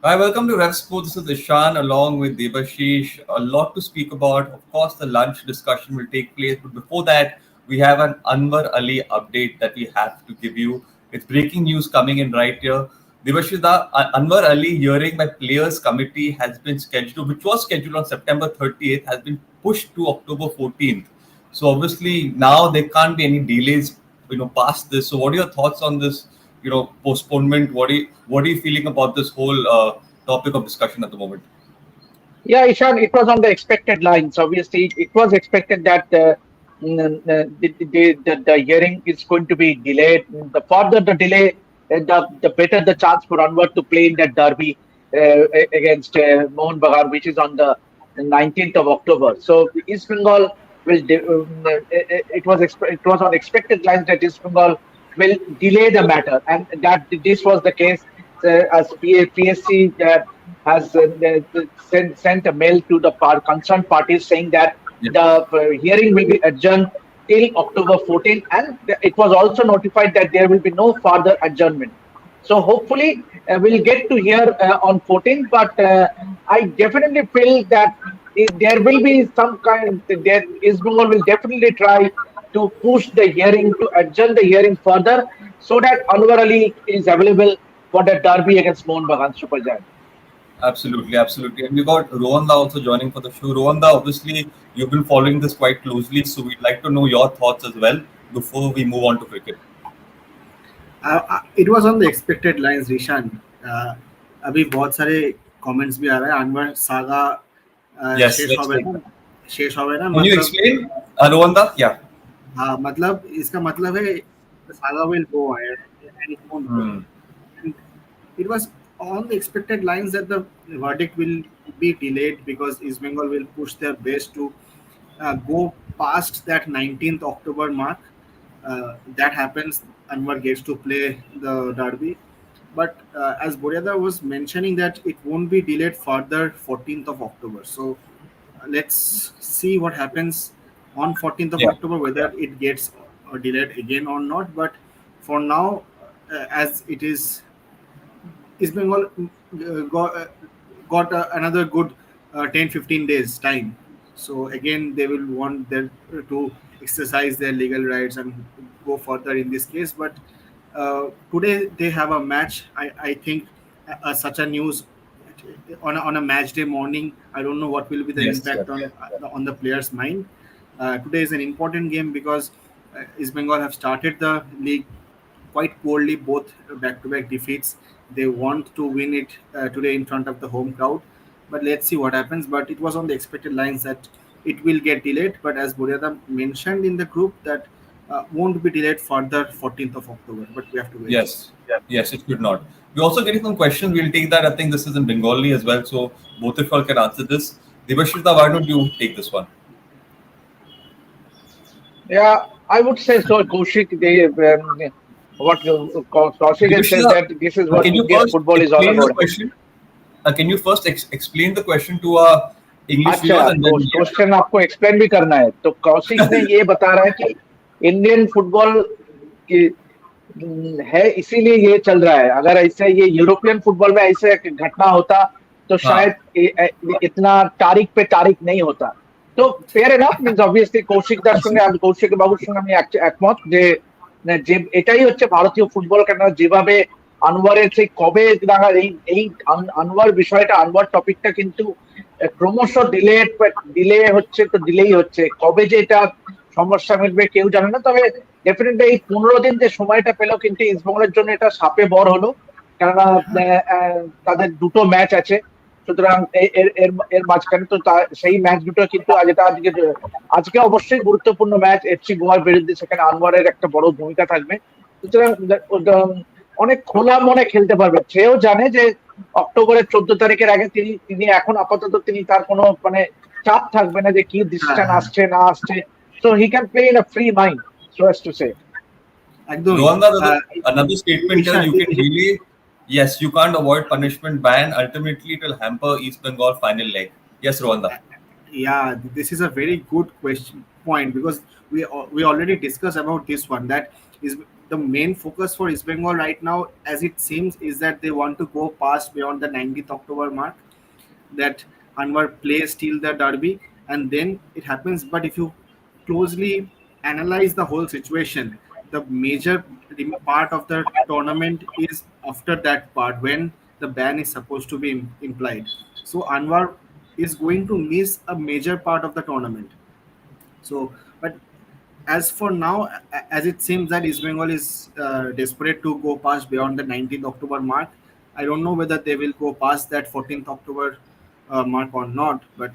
Hi, welcome to RevSpo. This is Ishan along with Debashish. A lot to speak about. Of course, the lunch discussion will take place, but before that, we have an Anwar Ali update that we have to give you. It's breaking news coming in right here. Debashish, the Anwar Ali hearing by Players Committee has been scheduled, which was scheduled on September 30th, has been pushed to October 14th. So obviously now there can't be any delays, past this. So what are your thoughts on this, postponement? What are you feeling about this whole topic of discussion at the moment? Yeah, Ishan, it was on the expected lines. Obviously, it was expected that the hearing is going to be delayed. The further the delay, the better the chance for Anwar to play in that derby against Mohun Bagan, which is on the 19th of October. So East Bengal it was on expected lines that East Bengal will delay the matter, and that this was the case as PSC has sent a mail to the concerned parties saying that Yeah. the hearing will be adjourned till October 14th, and it was also notified that there will be no further adjournment. So hopefully we'll get to hear on 14th, but I definitely feel that there will be some kind. There East Bengal will definitely try to push the hearing to adjourn the hearing further, so that Anwar Ali is available for the derby against Mohun Bagan Super Giant. Absolutely, absolutely. And we got Rohanda also joining for the show. Rohanda, obviously, you've been following this quite closely, so we'd like to know your thoughts as well before we move on to cricket. It was on the expected lines, Rishan. अभी बहुत सारे comments भी आ रहे हैं Anwar saga Yes, शेष let's होवे take ना that. शेष होवे ना Can you मतलब explain, Rohanda? Yeah. हाँ मतलब इसका मतलब है saga will go ahead and it won't go. Hmm. And it was on the expected lines that the verdict will be delayed because East Bengal will push their best to go past that 19th October mark. That happens, Anwar gets to play the derby. But as Boryada was mentioning, that it won't be delayed further 14th of October. So let's see what happens on 14th of Yeah. October, whether it gets delayed again or not. But for now, as it is, East Bengal got another good 10-15 days time. So again, they will want them to exercise their legal rights and go further in this case. But today they have a match. I think such a news on a match day morning. I don't know what will be the Yes. impact on the player's mind. Today is an important game because East Bengal have started the league quite poorly, both back-to-back defeats. They want to win it today in front of the home crowd, but let's see what happens. But it was on the expected lines that it will get delayed. But as Buryada mentioned in the group, that won't be delayed further 14th of October. But we have to wait. Yes. Yes, it should not. We're also getting some questions. We'll take that. I think this is in Bengali as well, so both of you can answer this. Devashita, why don't you take this one? Yeah, I would say so. Kaushik, what Kaushik has said Devashita, that this is what can you Indian first football is all explain the about. question? Can you first explain the question to our English अच्छा, viewers and then question आपको explain भी करना है तो कौशिक ने ये बता रहा है कि इंडियन फुटबॉल की है इसीलिए ये चल रहा है अगर ऐसे ये यूरोपियन फुटबॉल में ऐसे एक घटना होता तो हाँ शायद इतना तारीख पे तारीख नहीं होता তো fair enough means obviously Koushik দার সঙ্গে আমি কৌশিক বাবুর সঙ্গে আমি একমত যে এটাই হচ্ছে ভারতীয় ফুটবল কেন যেভাবে আনওয়ারের সেই কবে নাগাদ এই আনওয়ার বিষয়টা আনওয়ার টপিকটা কিন্তু ক্রমশ ডিলে হচ্ছে তো ডিলেই হচ্ছে কবে যে এটা সমস্যা মিটবে কেউ জানে না তবে ডেফিনেটলি এই 15 দিন যে সময়টা পেলো কিন্তু ইস্টবেঙ্গলের জন্য এটা সাপে বর হলো কেননা তাদের দুটো ম্যাচ আছে সুতরাং এর মাঝখানে তো সেই ম্যাচ দুটো কিন্তু আজকে অবশ্যই গুরুত্বপূর্ণ ম্যাচ এফসি গোয়ার বিরুদ্ধে সেখানে আনওয়ারের একটা বড় ভূমিকা থাকবে সুতরাং অনেক খোলা মনে খেলতে পারবে সেও জানে যে অক্টোবরের 14 তারিখের আগে তিনি এখন আপাতত তিনি তার কোনো মানে চাপ থাকবে না যে কি ডিসিশন আসছে না আসছে so he can play in a free mind so as to say একদম Rohanda, another statement here, Ishan, you can really, yes, you can't avoid punishment ban. Ultimately, it will hamper East Bengal final leg. Yes, Rohanda. yeah, this is a very good question point because we already discussed about this one that is the main focus for East Bengal right now, as it seems, is that they want to go past beyond the 19th October mark, that Anwar plays till the derby, and then it happens. But if you closely analyze the whole situation, the major part of the tournament is after that part when the ban is supposed to be implied. So Anwar is going to miss a major part of the tournament. So, but as for now, as it seems that East Bengal is desperate to go past beyond the 19th October mark. I don't know whether they will go past that 14th October mark or not. But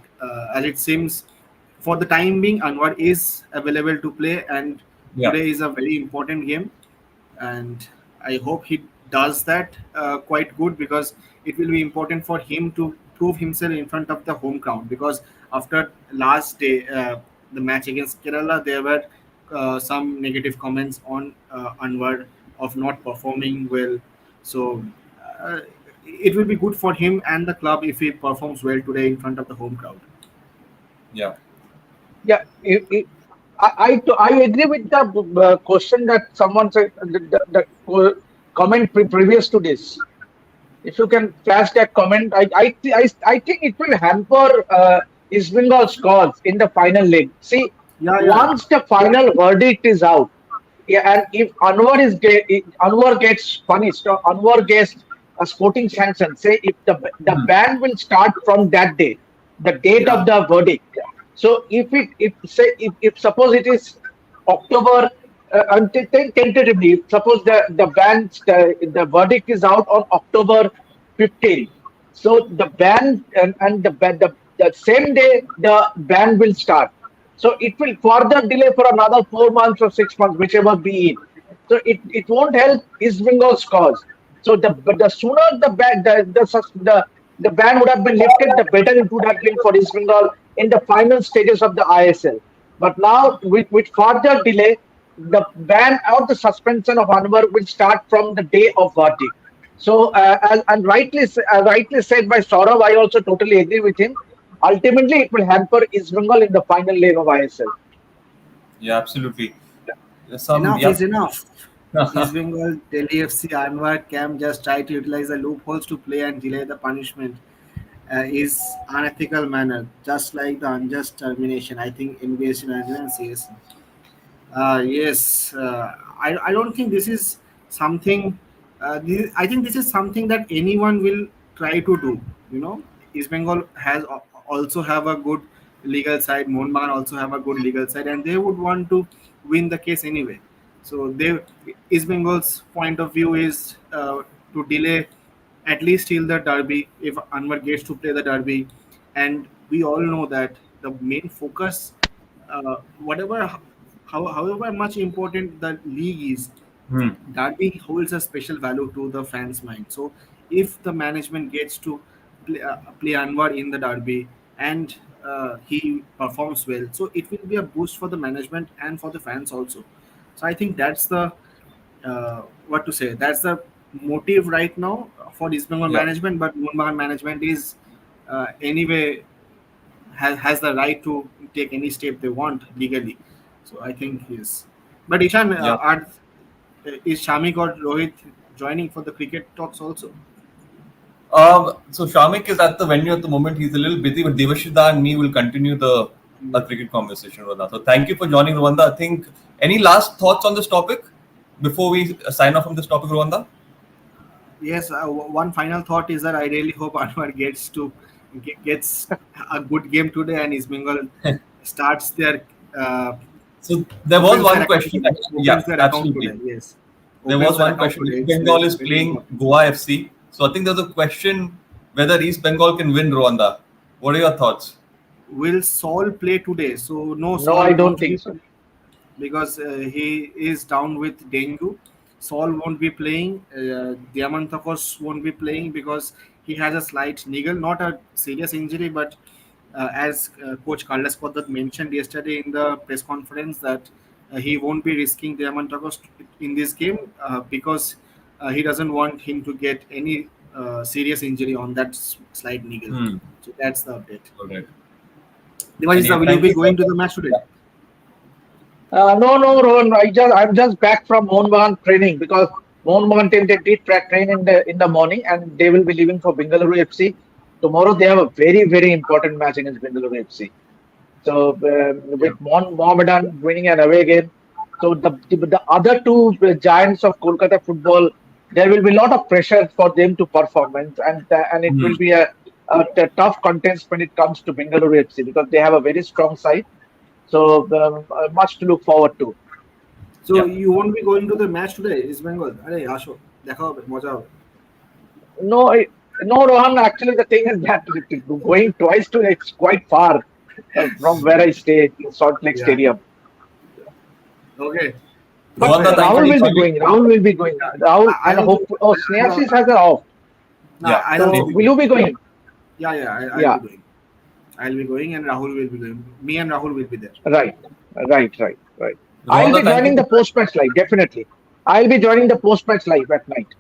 as it seems, for the time being, Anwar is available to play, and Yeah. today is a very important game, and I hope he does that quite good, because it will be important for him to prove himself in front of the home crowd. Because after last day, the match against Kerala, there were some negative comments on Anwar of not performing well. So uh, it will be good for him and the club if he performs well today in front of the home crowd. Yeah. Yeah, I agree with the question that someone said, the comment previous to this. If you can flash that comment, I think it will hamper East Bengal's cause in the final leg. See, Yeah, yeah, once the final verdict is out, yeah, and if Anwar gets punished or Anwar gets a sporting sanction, say if the Hmm. ban will start from that day, the date of yeah, the verdict. So if suppose it is October until tentatively, suppose the verdict is out on October 15th. So the ban and the same day the ban will start. So it will further delay for another 4 months or 6 months, whichever be it. So it won't help East Bengal's cause. So the sooner the ban would have been lifted, the better it would have been for East Bengal in the final stages of the ISL. But now with further delay, the ban or the suspension of Anwar will start from the day of verdict. So and rightly said by Saurav, I also totally agree with him. Ultimately, it will hamper East Bengal in the final leg of ISL. Yeah, absolutely. Some, enough is yep. enough. East Bengal, Delhi FC, Anwar Camp just try to utilize the loopholes to play and delay the punishment is unethical manner, just like the unjust termination. I think engaged in management says. Yes, I don't think this is something. I think this is something that anyone will try to do. You know, East Bengal has also have a good legal side. Mohun also have a good legal side, and they would want to win the case anyway. So they East Bengal's point of view is to delay at least till the derby if Anwar gets to play the derby, and we all know that the main focus, whatever however much important the league is, Hmm. derby holds a special value to the fans' mind. So if the management gets to play Anwar in the derby and he performs well, so it will be a boost for the management and for the fans also. So I think that's the what to say. That's the motive right now for East Bengal Yeah. management, but Mumbai management is anyway has the right to take any step they want legally. So I think yes. But Ishan, Yeah. is Shamik or Rohit joining for the cricket talks also? So Shamik is at the venue at the moment. He's a little busy, but Devashida and me will continue the cricket conversation, Rwanda. So thank you for joining, Rwanda. I think any last thoughts on this topic before we sign off from this topic, Rwanda? Yes, one final thought is that I really hope Anwar gets a good game today, and East Bengal starts their So there was opens their one account question. today. Yeah, Opens their account absolutely. today. Yes, There opens was their one account question. today. East It's Bengal is very playing important. Goa FC. So I think there's a question whether East Bengal can win Rwanda. What are your thoughts? Will Saul play today? So no, No, Saul I don't won't think be so. because he is down with dengue. Saul won't be playing. Diamantakos won't be playing because he has a slight niggle, not a serious injury, but as Coach Carlos Koddat mentioned yesterday in the press conference that he won't be risking Diamantakos in this game because he doesn't want him to get any serious injury on that slight niggle. Hmm. So that's the update. All right. Devajit, Anyway, will you thank be you so going to much. the match today? Yeah. No, Rohan. I'm just back from Mohun training because Mohun team they did train in the morning and they will be leaving for Bengaluru FC. Tomorrow they have a very important match against Bengaluru FC. So Yeah. with Mohammedan winning an away game, so the other two giants of Kolkata football, there will be a lot of pressure for them to perform, and it Hmm. will be a tough contest when it comes to Bengaluru FC because they have a very strong side. So much to look forward to. So Yeah. you won't be going to the match today, East Bengal? আরে আসো দেখা হবে মজা হবে No, no, Rohan. Actually, the thing is that going twice to it's quite far from where I stay in Salt Lake Yeah. Stadium. Okay. But Rohan, Alright. thank you Rahul for will be joining. going. Rahul will be going. Yeah. Rahul I and also hope. Oh, Snehashis has an off. no, Yeah. I'll So also Same. be will going. you be going? I'll Yeah. be going. I'll be going and Rahul will be going. Me and Rahul will be there. Right. Right. I'll Rohan, be thank you joining for the post-match live. Definitely. I'll be joining the post-match live at night.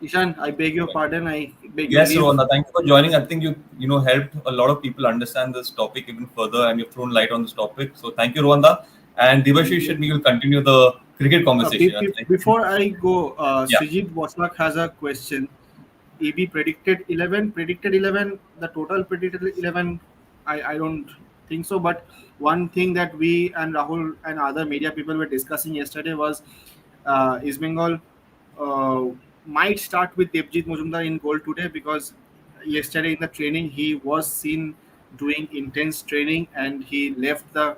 Ishan, I beg your pardon. I beg your Yes, leave. Rohan, thank you for joining. I think you helped a lot of people understand this topic even further, and you've thrown light on this topic. So thank you, Rohan. And Thank Devashish you. and me will continue the cricket conversation. I think. Before I go, Yeah. Srijit Waslak has a question. EB predicted 11, the total predicted 11, I don't think so. But one thing that we and Rahul and other media people were discussing yesterday was East Bengal uh, might start with Devjit Mojumdar in goal today because yesterday in the training he was seen doing intense training and he left the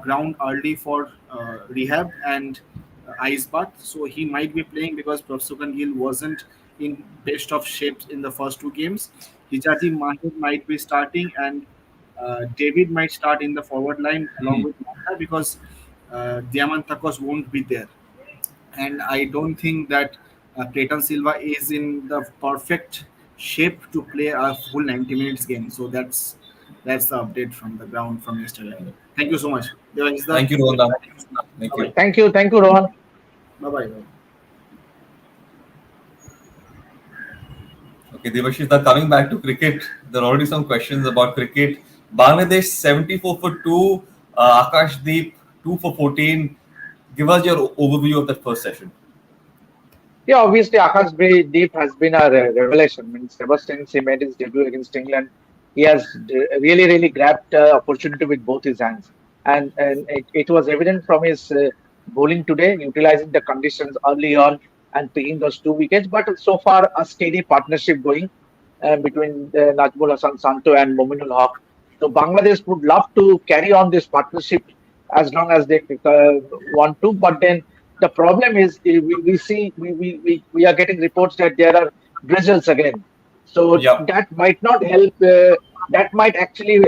ground early for rehab and ice bath. So he might be playing because Prabhusukan Gill wasn't in best of shapes in the first two games. Hijazi Mahir might be starting and David might start in the forward line along Hmm. with Mata because Diamantakos won't be there and I don't think that Clayton Silva is in the perfect shape to play a full 90 minutes game. So that's the update from the ground from yesterday. Thank you so much. There is the Thank you, Rohan. Thank bye you. bye. Thank you, Rohan. Bye bye. Okay, Devashish, coming back to cricket, there are already some questions about cricket. Bangladesh 74 for 2, Akashdeep 2 for 14. Give us your overview of that first session. Yeah, obviously, Akash Deep has been a revelation. I mean, Sebastian he made his debut against England. He has really grabbed opportunity with both his hands, and it was evident from his bowling today, utilizing the conditions early on and picking those two wickets. But so far, a steady partnership going between Najmul Hassan Santo and Mominul Haq. So Bangladesh would love to carry on this partnership as long as they want to, but then the problem is we see we are getting reports that there are drizzles again. So Yeah. that might not help. That might actually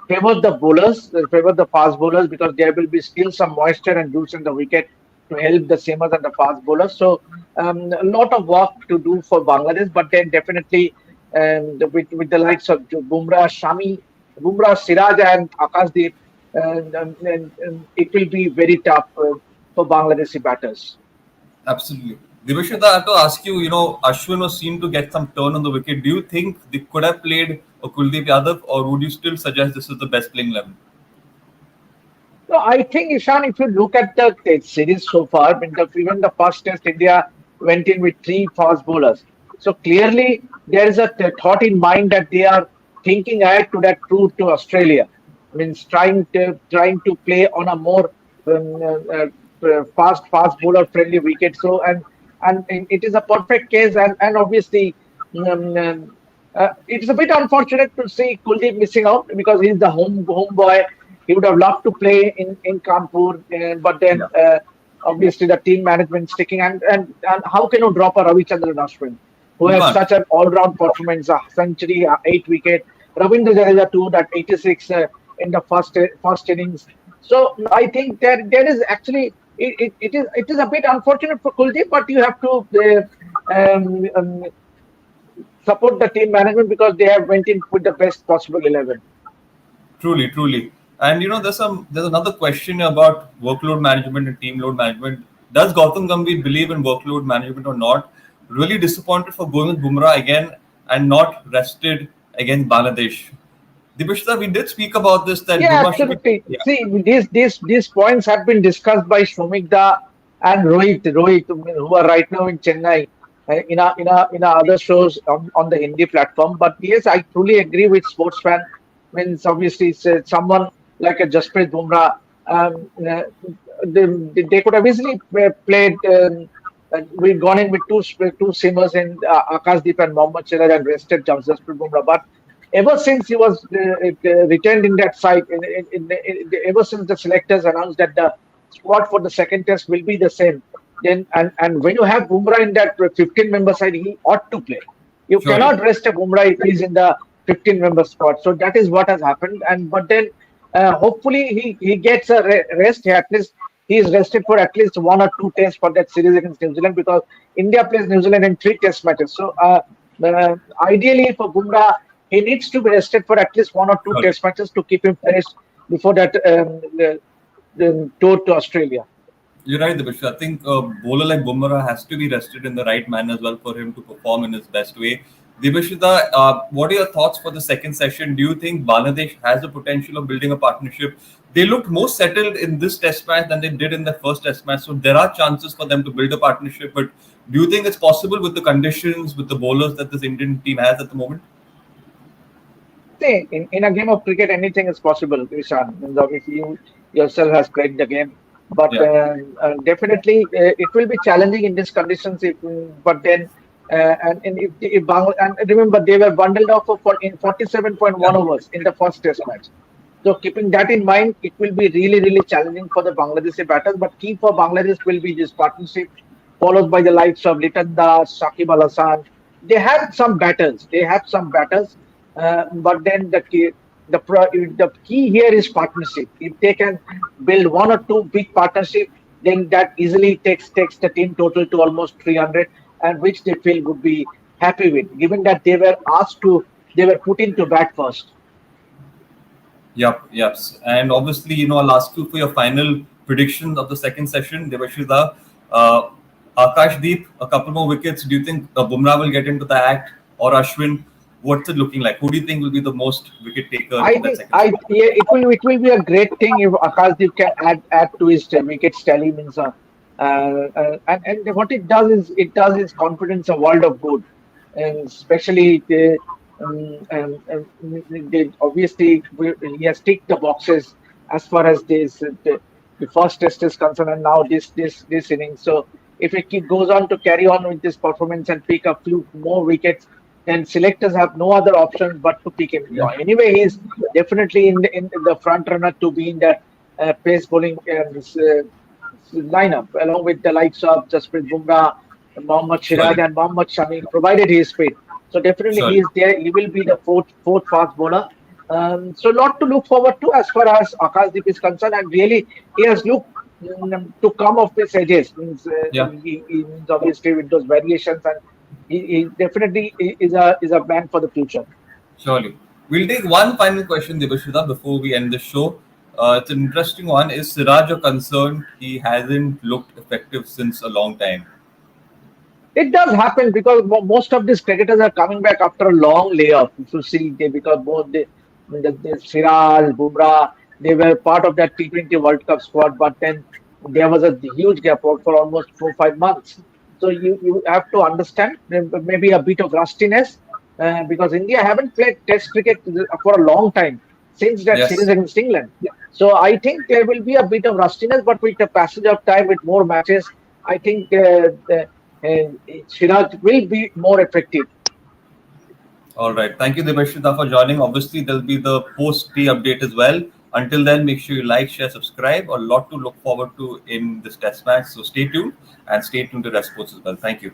favor the fast bowlers because there will be still some moisture and juice in the wicket to help the seamers and the fast bowlers. So a lot of work to do for Bangladesh, but then definitely with the likes of Bumrah, Siraj, and Akashdeep, and it will be very tough for Bangladeshi batters. Absolutely. Devashita, I have to ask you, Ashwin was seen to get some turn on the wicket. Do you think they could have played a Kuldeep Yadav, or would you still suggest this is the best playing 11? No, I think, Ishan, if you look at the series so far, I mean, even the first test, India went in with three fast bowlers. So clearly, there is a thought in mind that they are thinking ahead to that tour to Australia. Means trying to play on a more fast bowler friendly wicket. So and it is a perfect case, and obviously. Um, um, it's a bit unfortunate to see Kuldeep missing out because he's the home boy. He would have loved to play in Kanpur, but then Yeah. obviously the team management sticking and how can you drop a Ravichandran Ashwin who You has can't. such an all-round performance, a century, 8 wicket, Ravindra Jadeja too, that 86 in the first innings. So I think there is actually it is a bit unfortunate for Kuldeep, but you have to support the team management because they have went in with the best possible 11. Truly, truly. And there's another question about workload management and team load management. Does Gautam Gambhir believe in workload management or not? Really disappointed for going with Bumrah again and not rested against Bangladesh. Dibashita, we did speak about this that Yeah, Bumrah should be. absolutely. Yeah, See, these points have been discussed by Shomikda and Rohit, I mean, who are right now in Chennai, in our other shows on the Hindi platform. But yes, I truly agree with sportsman. Means obviously it's, someone like a Jasprit Bumrah. They could have easily played. We've gone in with two seamers in Akashdeep and Mohammad Siraj and rested Jasprit Bumrah. But ever since he was returned in that side, ever since the selectors announced that the squad for the second test will be the same, then and when you have Bumrah in that 15-member side, he ought to play. You surely. cannot rest a Bumrah if he's in the 15-member squad. So that is what has happened. And but then hopefully he gets a rest. At least he is rested for at least one or two tests for that series against New Zealand, because India plays New Zealand in three test matches. So uh, ideally for Bumrah, he needs to be rested for at least one or two Surely. test matches to keep him fresh before that tour to Australia. You're right, Dibashita. I think a bowler like Bumrah has to be rested in the right manner as well for him to perform in his best way. Dibashita, what are your thoughts for the second session? Do you think Bangladesh has the potential of building a partnership? They looked more settled in this test match than they did in the first test match. So there are chances for them to build a partnership. But do you think it's possible with the conditions, with the bowlers that this Indian team has at the moment? See, in a game of cricket, anything is possible, Ishan. And obviously, you yourself has played the game, but Yeah. definitely it will be challenging in these conditions. But then, and if and remember, they were bundled off in 47.1 Yeah. overs in the first Test match. So keeping that in mind, it will be really challenging for the Bangladeshi batters. But key for Bangladesh will be this partnership, followed by the likes of Litan Das, Shakib Al Hasan. They have some batters. They have some batters, but then the key here is partnership. If they can build one or two big partnership, then that easily takes the team total to almost 300, and which they feel would be happy with, given that they were put into bat first. Yep, yep. And obviously, I'll ask you for your final predictions of the second session. Devashida, uh, Akashdeep, a couple more wickets. Do you think Bumrah will get into the act or Ashwin? What's it looking like? Who do you think will be the most wicket taker I in that think second session? yeah, it will be a great thing if Akashdeep can add to his wickets tally. Means and what it does is confidence a world of good, and especially obviously he has ticked the boxes as far as the first test is concerned, and now this inning. So if it goes on to carry on with this performance and pick a few more wickets, then selectors have no other options but to pick him. Yeah, Anyway, he's definitely in the front runner to be in that pace bowling lineup, along with the likes of Jasprit Bumrah, Mohammad Siraj, surely, and Mohammad Shami, provided he is fit. So definitely he surely. is there. He will be the fourth fast bowler. So lot to look forward to as far as Akashdeep is concerned, and really he has looked to come off his edges. Yeah, He means obviously with those variations, and he definitely is a man for the future. surely. We'll take one final question, Devashida, before we end the show. It's an interesting one. Is Siraj a concern? He hasn't looked effective since a long time. It does happen because most of these cricketers are coming back after a long layoff. If you see, because both the Siraj, Bumrah, they were part of that T20 World Cup squad, but then there was a huge gap for almost 4 5 months. So you have to understand maybe a bit of rustiness, because India haven't played Test cricket for a long time since that series Yes. against England. So I think there will be a bit of rustiness, but with the passage of time, with more matches, I think Siraj will be more effective. All right. Thank you, Devashita, for joining. Obviously, there'll be the post-tea update as well. Until then, make sure you like, share, subscribe. A lot to look forward to in this test match. So stay tuned and stay tuned to Rest Sports as well. Thank you.